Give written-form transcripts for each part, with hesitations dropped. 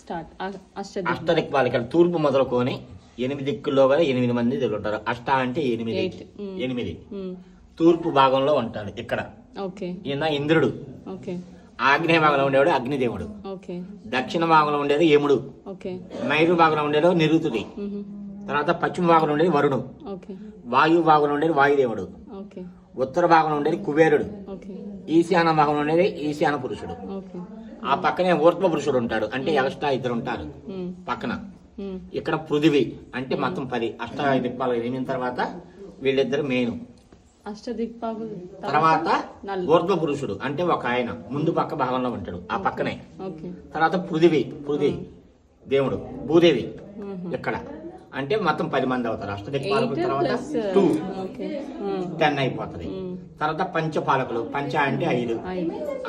Start అష్టదిక్పాలికలు తూర్పు మొదలుకొని 8 దిక్కుల్లో కూడా 8 మంది ఉంటారు. అష్ట అంటే 8 8 తూర్పు భాగంలో ఉంటాడు ఇక్కడ. ఈయన ఇంద్రుడు. ఆగ్నేయ భాగంలో ఉండేవాడు అగ్నిదేవుడు. దక్షిణ భాగంలో ఉండేది యముడు. నైరు భాగంలో ఉండేది నిరుతుడి. తర్వాత పశ్చిమ భాగంలో ఉండేది వరుడు. వాయు భాగంలో ఉండేది వాయుదేవుడు. ఉత్తర భాగంలో ఉండేది కుబేరుడు. ఈశాన్య భాగంలో ఉండేది ఈశాన పురుషుడు. ఆ పక్కనే ఊర్ధ్వ పురుషుడు ఉంటాడు, అంటే ఎక్స్ట్రా 2 ఉంటారు పక్కన. ఇక్కడ పృథివీ అంటే మొత్తం 10 అష్టదిక్పాలు అయిన తర్వాత వీళ్ళిద్దరు మెయిన్. తర్వాత ఊర్ధ్వ పురుషుడు అంటే ఒక ఆయన ముందు పక్క భాగంలో ఉంటాడు, ఆ పక్కనే. తర్వాత పృథివీ దేవుడు, భూదేవి ఇక్కడ అంటే మొత్తం 10 మంది అవుతారు. అష్టదిక్పాలకుల తర్వాత 2 10 అయిపోతుంది. తర్వాత పంచపాలకులు, పంచ అంటే 5.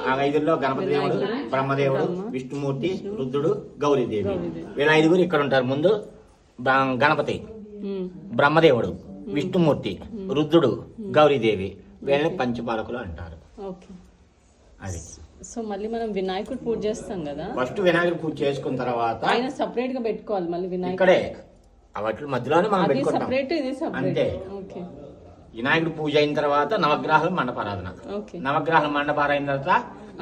ఆ 5లో గణపతి దేవుడు, బ్రహ్మదేవుడు, విష్ణుమూర్తి, రుద్రుడు, గౌరీదేవి. వీళ్ళ 5 ఇక్కడ ఉంటారు. ముందు గణపతి, బ్రహ్మదేవుడు, విష్ణుమూర్తి, రుద్రుడు, గౌరీదేవి. వీళ్ళని పంచపాలకులు అంటారు. అది. సో మళ్ళీ మనం వినాయకుడు పూజ చేస్తాం కదా, ఫస్ట్ వినాయకుడు పూజ చేసుకున్న తర్వాత ఆయన సెపరేట్ గా పెట్టుకోవాలి. మళ్ళీ వినాయకుడు ఇక్కడే వాటి మధ్యలోనే మనం పెట్టుకుంటాం అంతే. వినాయకుడు పూజ అయిన తర్వాత నవగ్రహాల మండపారాధన. నవగ్రహాల మండపారాయన తర్వాత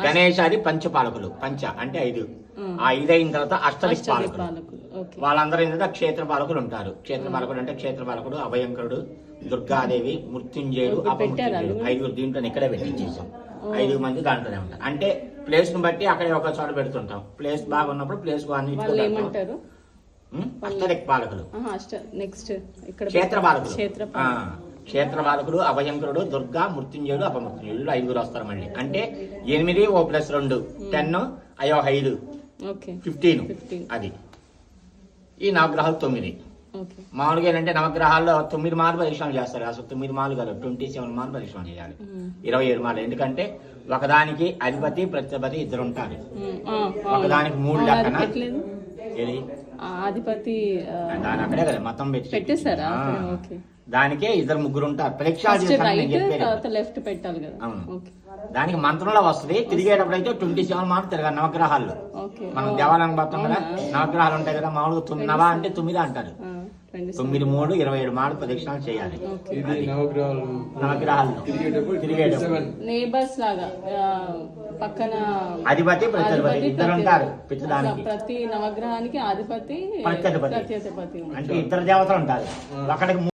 గణేశాది పంచపాలకులు, పంచ అంటే 5. ఆ 5 అయిన తర్వాత అష్టదిక్పాలకులు. వాళ్ళందరూ ఏంటంటే క్షేత్రపాలకులు ఉంటారు. క్షేత్రపాలకుడు అంటే క్షేత్రపాలకుడు, అభయంకరుడు, దుర్గాదేవి, మృత్యుంజయుడు, అపమృత్యుంజయుడు. 5 దీంట్లో ఇక్కడే పెట్టించేసాం. 5 మంది దాంట్లోనే ఉంటారు. అంటే ప్లేస్ ను బట్టి అక్కడే ఒక చోట పెడుతుంటాం. ప్లేస్ బాగున్నప్పుడు ప్లేస్ ఏమంటారు అష్టదిక్పాలకులు. క్షేత్రపాలకుడు, అభయంకరుడు, దుర్గా, మృత్యుంజయుడు, అపమృత్యుంజయుడు. 5 వస్తారు మళ్ళీ. అంటే 8 + 2 10 అయ్యో 5 15. అది ఈ నవగ్రహాలు 9. మామూలుగా ఏంటంటే నవగ్రహాల్లో 9 మార్లు పరిశ్రమ చేస్తారు. అసలు 9 మార్లు కాదు, 27 మార్లు పరిశ్రమ చేయాలి. 27 మార్లు. ఎందుకంటే ఒకదానికి అధిపతి ప్రతిపతి 2 ఉంటారు. ఒకదానికి 3 లెక్కన అధిపతి దాని అక్కడే కదా మొత్తం పెట్టేశారా? దానికే 2 ఉంటారు. లెఫ్ట్ పెట్టాలి కదా. అవును. దానికి మంత్రంలో వస్తుంది. తిరిగేటప్పుడు అయితే 27 మార్లు తిరగాలి నవగ్రహాల్లో. మనం దేవాలయం పోతాం కదా, నవగ్రహాలు ఉంటాయి కదా, మామూలుగా నవ అంటే 9 అంటారు. 9 3 27 మార్లు ప్రదక్షిణాలు చేయాలి నవగ్రహాలు తిరిగేటప్పుడు. నేబర్స్ లాగా పక్కన అధిపతి ప్రత్యధిపతి 2 ఉంటారు. ప్రతి నవగ్రహానికి అధిపతి ప్రత్యధిపతి అంటే 2 దేవతలు ఉంటారు. ఒకటికి